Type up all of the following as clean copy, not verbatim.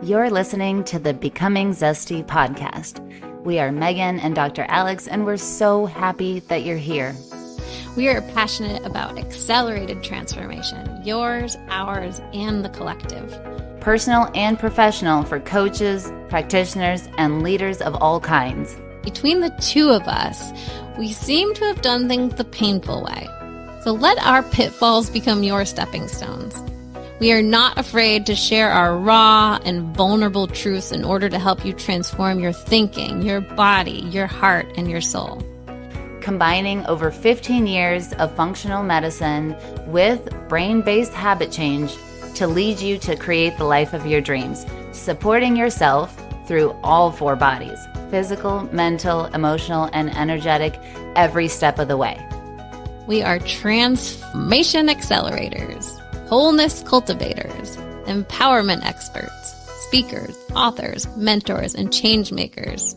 You're listening to the Becoming Zesty podcast. We are Megan and Dr. Alex, and we're so happy that you're here. We are passionate about accelerated transformation, yours, ours, and the collective. Personal and professional for coaches, practitioners, and leaders of all kinds. Between the two of us, we seem to have done things the painful way. So let our pitfalls become your stepping stones. We are not afraid to share our raw and vulnerable truths in order to help you transform your thinking, your body, your heart, and your soul. Combining over 15 years of functional medicine with brain-based habit change to lead you to create the life of your dreams, supporting yourself through all four bodies, physical, mental, emotional, and energetic, every step of the way. We are transformation accelerators, wholeness cultivators, empowerment experts, speakers, authors, mentors, and change makers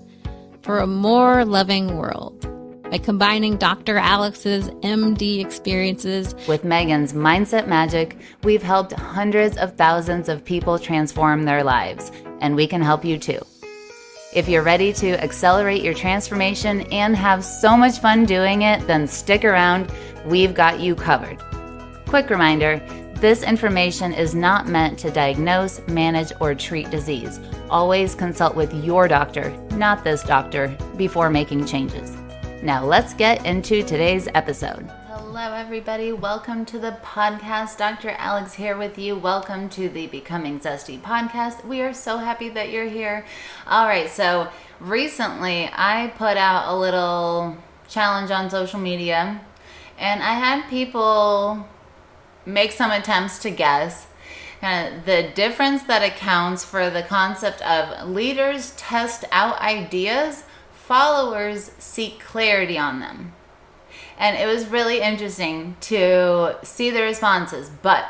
for a more loving world. By combining Dr. Alex's MD experiences with Megan's mindset magic, we've helped hundreds of thousands of people transform their lives, and we can help you too. If you're ready to accelerate your transformation and have so much fun doing it, then stick around. We've got you covered. Quick reminder, this information is not meant to diagnose, manage, or treat disease. Always consult with your doctor, not this doctor, before making changes. Now let's get into today's episode. Hello everybody, welcome to the podcast. Dr. Alex here with you. Welcome to the Becoming Zesty podcast. We are so happy that you're here. All right, so recently I put out a little challenge on social media and I had people make some attempts to guess the difference that accounts for the concept of leaders test out ideas, followers seek clarity on them. And it was really interesting to see the responses. But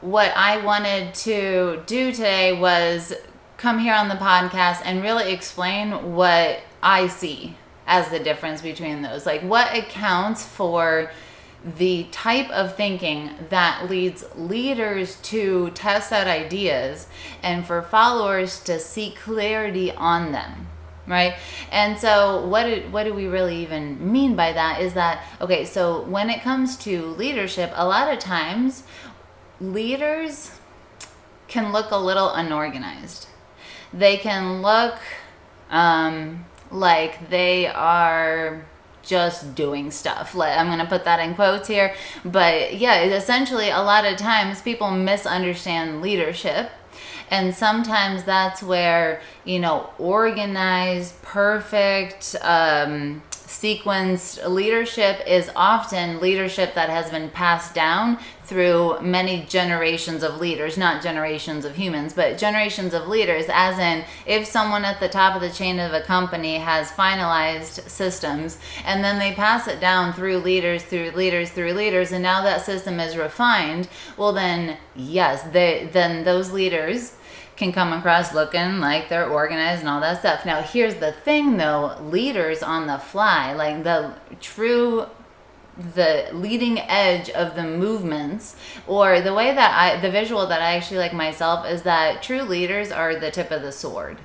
what I wanted to do today was come here on the podcast and really explain what I see as the difference between those. Like what accounts for the type of thinking that leads leaders to test out ideas and for followers to seek clarity on them. Right? And so what do we really even mean by that is that, okay, so when it comes to leadership, a lot of times leaders can look a little unorganized. They can look like they are just doing stuff. I'm going to put that in quotes here. But yeah, essentially a lot of times people misunderstand leadership. And sometimes that's where, organized, perfect, sequenced leadership is often leadership that has been passed down through many generations of leaders, not generations of humans, but generations of leaders, as in if someone at the top of the chain of a company has finalized systems and then they pass it down through leaders, and now that system is refined, well then, yes, then those leaders can come across looking like they're organized and all that stuff. Now, here's the thing though, leaders on the fly, like the leading edge of the movements, or the way that the visual that I actually like myself is that true leaders are the tip of the sword.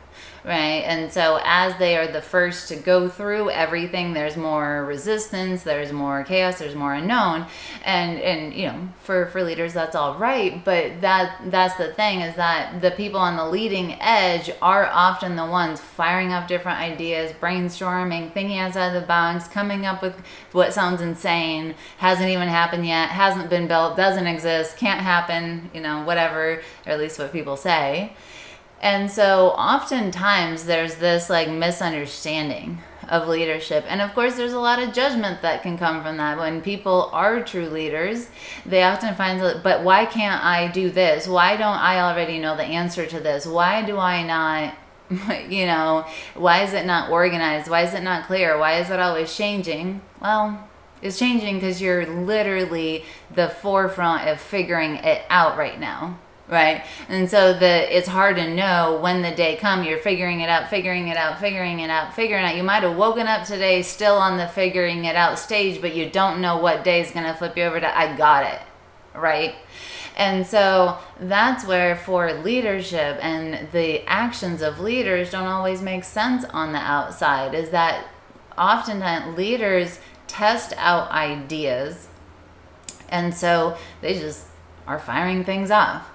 Right. And so as they are the first to go through everything, there's more resistance, there's more chaos, there's more unknown. And for leaders, that's all right. But that's the thing, is that the people on the leading edge are often the ones firing up different ideas, brainstorming, thinking outside the box, coming up with what sounds insane, hasn't even happened yet, hasn't been built, doesn't exist, can't happen, whatever, or at least what people say. And so oftentimes there's this misunderstanding of leadership. And of course there's a lot of judgment that can come from that. When people are true leaders, they often find, but why can't I do this? Why don't I already know the answer to this? Why do I not, why is it not organized? Why is it not clear? Why is it always changing? Well, it's changing because you're literally the forefront of figuring it out right now. Right? And so it's hard to know when the day comes. You're figuring it out. You might have woken up today still on the figuring it out stage, but you don't know what day is going to flip you over to I got it. Right? And so that's where for leadership and the actions of leaders don't always make sense on the outside, is that oftentimes leaders test out ideas, and so they just are firing things off.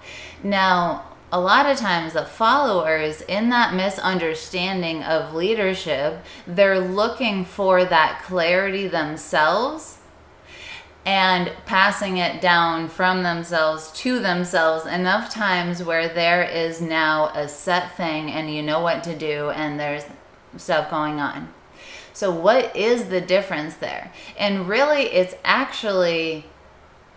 Now, a lot of times the followers, in that misunderstanding of leadership, they're looking for that clarity themselves and passing it down from themselves to themselves enough times where there is now a set thing and you know what to do and there's stuff going on. So what is the difference there? And really, it's actually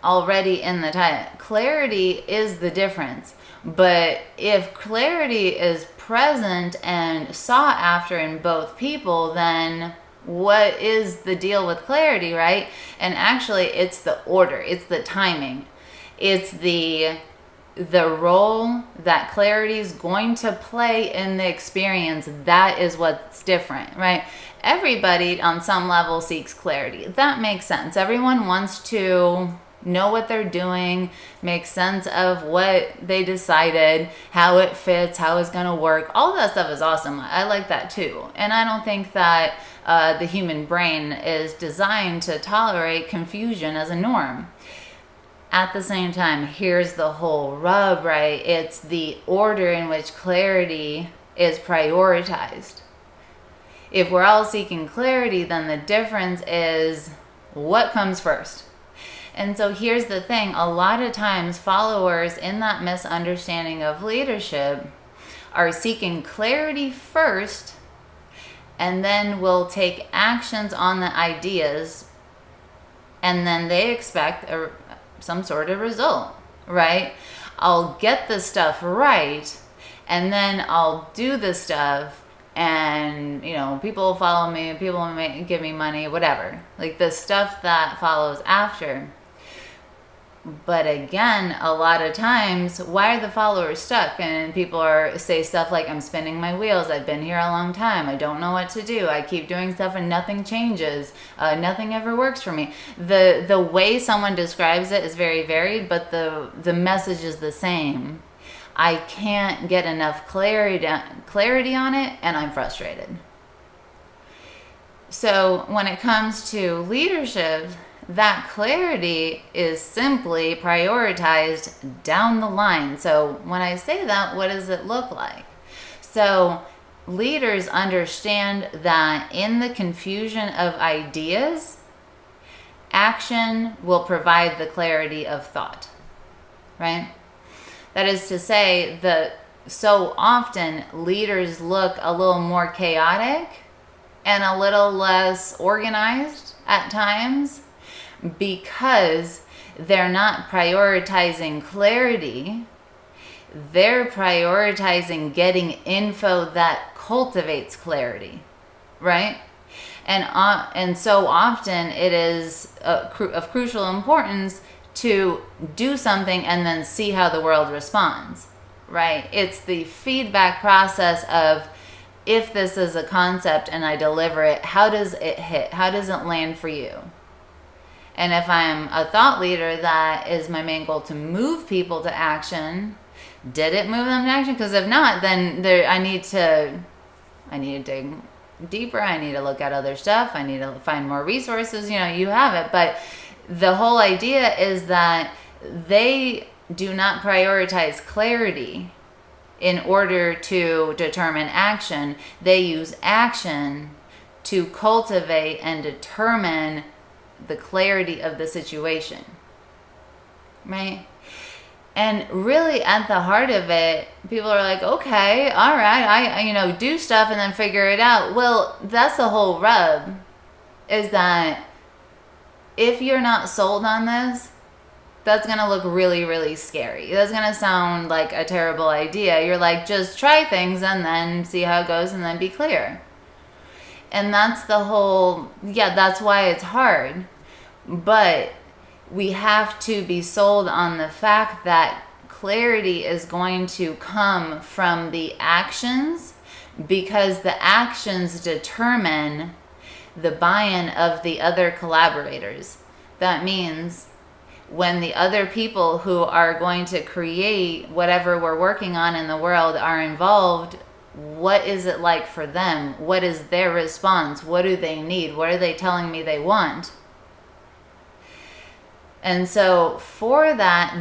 already in the title. Clarity is the difference. But if clarity is present and sought after in both people, then what is the deal with clarity, right? And actually, it's the order, it's the timing, it's the role that clarity is going to play in the experience. That is what's different, right? Everybody on some level seeks clarity. That makes sense. Everyone wants to know what they're doing, make sense of what they decided, how it fits, how it's going to work. All that stuff is awesome. I like that too. And I don't think that the human brain is designed to tolerate confusion as a norm. At the same time, here's the whole rub, right? It's the order in which clarity is prioritized. If we're all seeking clarity, then the difference is what comes first. And so here's the thing. A lot of times followers in that misunderstanding of leadership are seeking clarity first and then will take actions on the ideas, and then they expect some sort of result, right? I'll get the stuff right and then I'll do the stuff, and people will follow me, people will give me money, whatever, like the stuff that follows after. But again, a lot of times, why are the followers stuck? And people say stuff like, I'm spinning my wheels, I've been here a long time, I don't know what to do, I keep doing stuff and nothing changes, nothing ever works for me. The way someone describes it is very varied, but the message is the same. I can't get enough clarity on it, and I'm frustrated. So when it comes to leadership, that clarity is simply prioritized down the line. So when I say that, what does it look like? So leaders understand that in the confusion of ideas, action will provide the clarity of thought, right? That is to say that so often leaders look a little more chaotic and a little less organized at times, because they're not prioritizing clarity, they're prioritizing getting info that cultivates clarity, right? And so often it is of crucial importance to do something and then see how the world responds, right? It's the feedback process of, if this is a concept and I deliver it, how does it hit? How does it land for you? And if I'm a thought leader, that is my main goal, to move people to action. Did it move them to action? Because if not, then I need to dig deeper. I need to look at other stuff. I need to find more resources. You have it. But the whole idea is that they do not prioritize clarity in order to determine action. They use action to cultivate and determine the clarity of the situation, right? And really at the heart of it, people are like, okay, all right, I do stuff and then figure it out. Well, that's the whole rub, is that if you're not sold on this, that's going to look really, really scary. That's going to sound like a terrible idea. You're like, just try things and then see how it goes and then be clear. And that's the whole, that's why it's hard. But we have to be sold on the fact that clarity is going to come from the actions, because the actions determine the buy-in of the other collaborators. That means when the other people who are going to create whatever we're working on in the world are involved, what is it like for them? What is their response? What do they need? What are they telling me they want? And so for that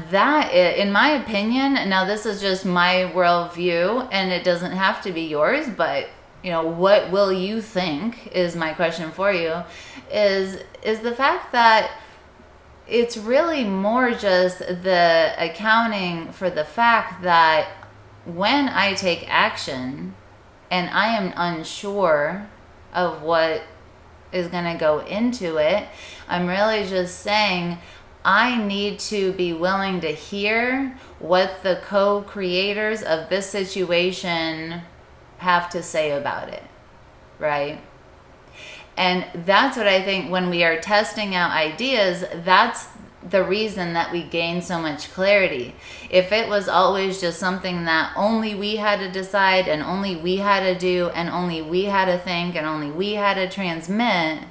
in my opinion, now this is just my worldview and it doesn't have to be yours, but what will you think is my question for you, is the fact that it's really more just the accounting for the fact that when I take action and I am unsure of what is going to go into it, I'm really just saying I need to be willing to hear what the co-creators of this situation have to say about it, right? And that's what I think when we are testing out ideas, that's the reason that we gain so much clarity. If it was always just something that only we had to decide and only we had to do and only we had to think and only we had to transmit,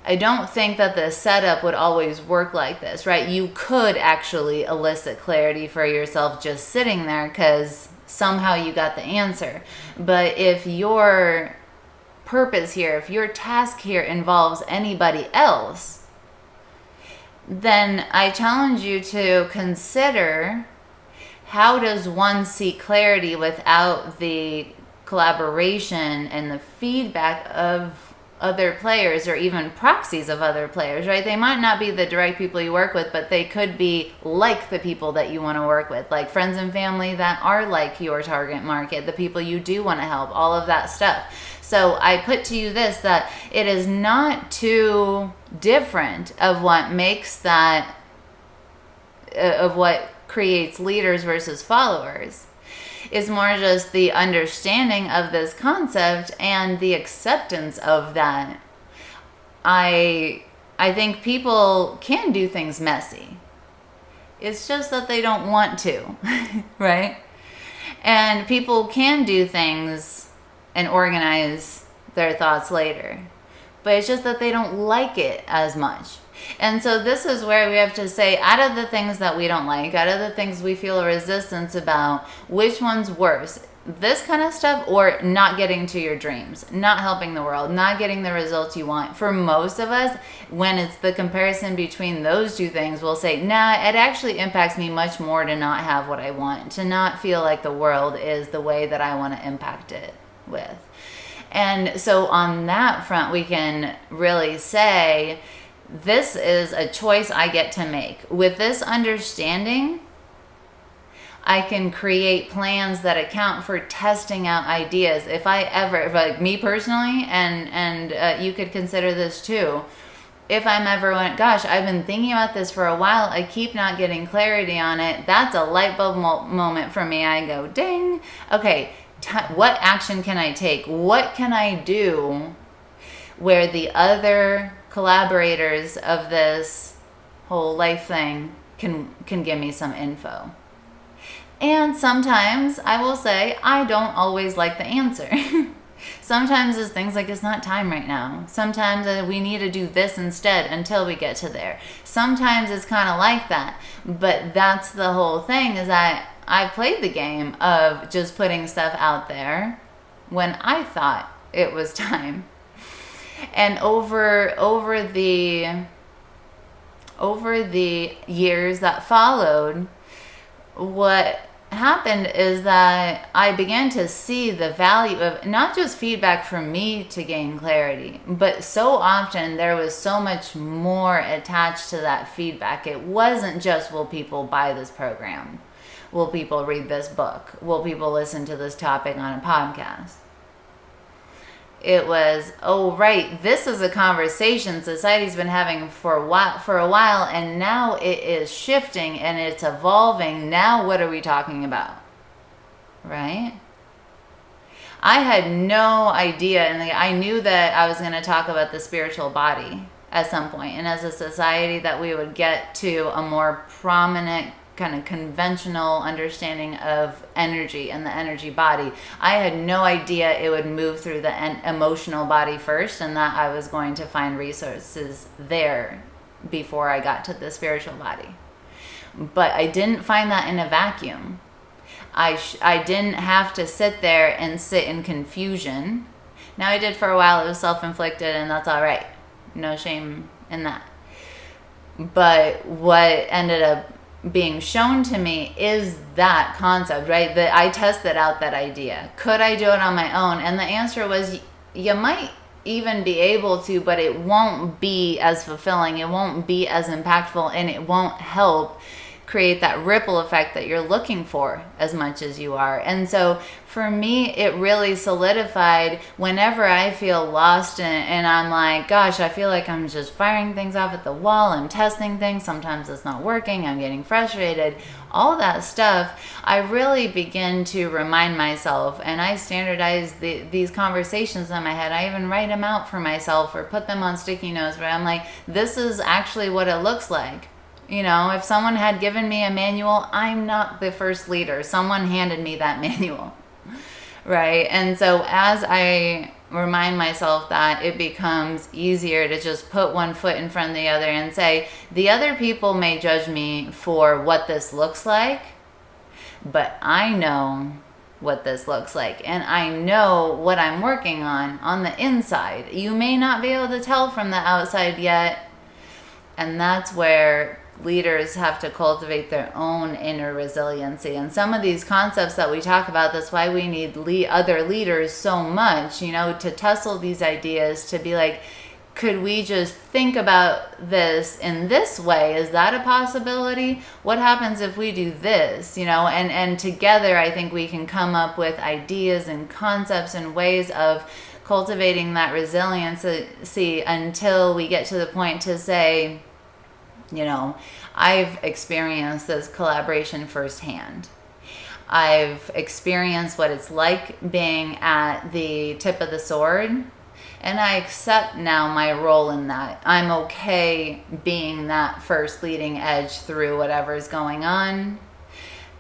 I don't think that the setup would always work like this, right? You could actually elicit clarity for yourself just sitting there because somehow you got the answer. But if your purpose here, if your task here involves anybody else, then I challenge you to consider, how does one seek clarity without the collaboration and the feedback of other players or even proxies of other players, right? They might not be the direct people you work with, but they could be like the people that you want to work with, like friends and family that are like your target market, the people you do want to help, all of that stuff. So I put to you this, that it is not too different of what makes that, of what creates leaders versus followers. Is more just the understanding of this concept and the acceptance of that. I think people can do things messy. It's just that they don't want to, right? And people can do things and organize their thoughts later, but it's just that they don't like it as much. And so this is where we have to say, out of the things that we don't like, out of the things we feel a resistance about, which one's worse? This kind of stuff, or not getting to your dreams, not helping the world, not getting the results you want? For most of us, when it's the comparison between those two things, we'll say, nah, it actually impacts me much more to not have what I want, to not feel like the world is the way that I want to impact it with. And so on that front, we can really say, this is a choice I get to make. With this understanding, I can create plans that account for testing out ideas. If I ever, like me personally, and you could consider this too, if I'm ever went, gosh, I've been thinking about this for a while, I keep not getting clarity on it, that's a light bulb moment for me. I go, ding, okay, what action can I take? What can I do where the other collaborators of this whole life thing can give me some info? And sometimes I will say I don't always like the answer. Sometimes it's things like, it's not time right now. Sometimes we need to do this instead until we get to there. Sometimes it's kind of like that. But that's the whole thing, is that I played the game of just putting stuff out there when I thought it was time. And over the years that followed, what happened is that I began to see the value of not just feedback from me to gain clarity, but so often there was so much more attached to that feedback. It wasn't just, will people buy this program? Will people read this book? Will people listen to this topic on a podcast? It was, oh, right, this is a conversation society's been having for a while, and now it is shifting and it's evolving. Now what are we talking about? Right? I had no idea, and I knew that I was going to talk about the spiritual body at some point, and as a society that we would get to a more prominent kind of conventional understanding of energy and the energy body. I had no idea it would move through the emotional body first, and that I was going to find resources there before I got to the spiritual body. But I didn't find that in a vacuum. I didn't have to sit there and sit in confusion. Now I did for a while. It was self-inflicted, and that's all right. No shame in that. But what ended up being shown to me is that concept, right? That I tested out that idea. Could I do it on my own? And the answer was, you might even be able to, but it won't be as fulfilling. It won't be as impactful, and it won't help create that ripple effect that you're looking for as much as you are. And so for me, it really solidified whenever I feel lost and I'm like, gosh, I feel like I'm just firing things off at the wall. I'm testing things. Sometimes it's not working. I'm getting frustrated. All that stuff, I really begin to remind myself, and I standardize these conversations in my head. I even write them out for myself or put them on sticky notes where I'm like, this is actually what it looks like. You know, if someone had given me a manual, I'm not the first leader. Someone handed me that manual, right? And so as I remind myself that, it becomes easier to just put one foot in front of the other and say, the other people may judge me for what this looks like, but I know what this looks like, and I know what I'm working on the inside. You may not be able to tell from the outside yet, and that's where leaders have to cultivate their own inner resiliency. And some of these concepts that we talk about, that's why we need other leaders so much, you know, to tussle these ideas, to be like, could we just think about this in this way? Is that a possibility? What happens if we do this? You know, and together I think we can come up with ideas and concepts and ways of cultivating that resiliency until we get to the point to say, you know, I've experienced this collaboration firsthand. I've experienced what it's like being at the tip of the sword, and I accept now my role in that. I'm okay being that first leading edge through whatever's going on.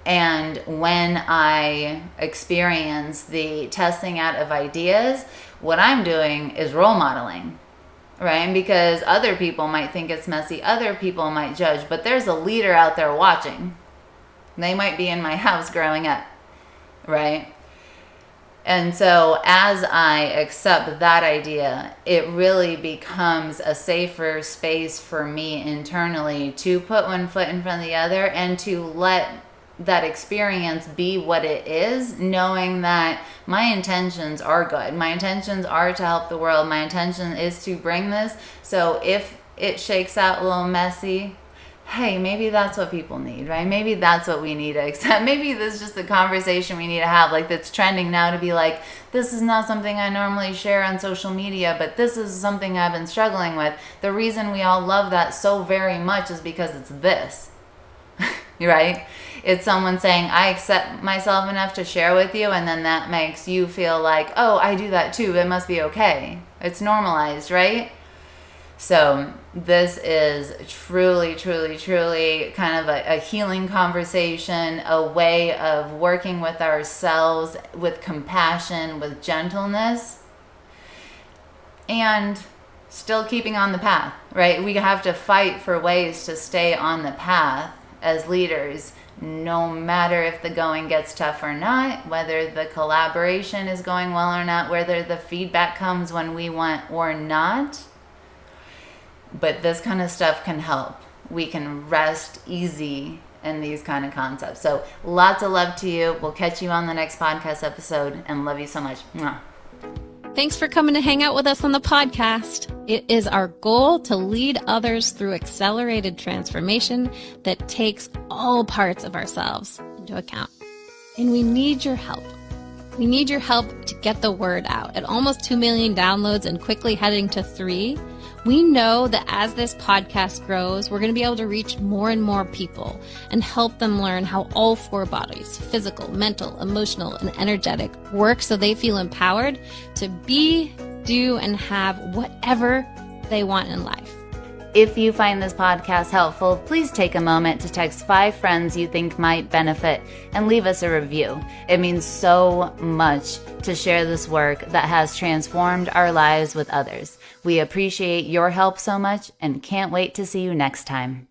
And when I experience the testing out of ideas, what I'm doing is role modeling. Right? Because other people might think it's messy. Other people might judge. But there's a leader out there watching. They might be in my house growing up. Right? And so as I accept that idea, it really becomes a safer space for me internally to put one foot in front of the other and to let that experience be what it is, knowing that my intentions are good. My intentions are to help the world. My intention is to bring this. So if it shakes out a little messy, hey, maybe that's what people need, right? Maybe that's what we need to accept. Maybe this is just the conversation we need to have, like that's trending now, to be like, this is not something I normally share on social media, but this is something I've been struggling with. The reason we all love that so very much is because it's this, right? It's someone saying, I accept myself enough to share with you, and then that makes you feel like, oh, I do that too. It must be okay. It's normalized, right? So this is truly, truly, truly kind of a healing conversation, a way of working with ourselves with compassion, with gentleness, and still keeping on the path, right? We have to fight for ways to stay on the path as leaders, no matter if the going gets tough or not, whether the collaboration is going well or not, whether the feedback comes when we want or not. But this kind of stuff can help. We can rest easy in these kind of concepts. So lots of love to you. We'll catch you on the next podcast episode, and love you so much. Mwah. Thanks for coming to hang out with us on the podcast. It is our goal to lead others through accelerated transformation that takes all parts of ourselves into account. And we need your help. We need your help to get the word out. At almost 2 million downloads and quickly heading to 3, we know that as this podcast grows, we're going to be able to reach more and more people and help them learn how all 4 bodies, physical, mental, emotional, and energetic, work so they feel empowered to be, do, and have whatever they want in life. If you find this podcast helpful, please take a moment to text 5 friends you think might benefit and leave us a review. It means so much to share this work that has transformed our lives with others. We appreciate your help so much and can't wait to see you next time.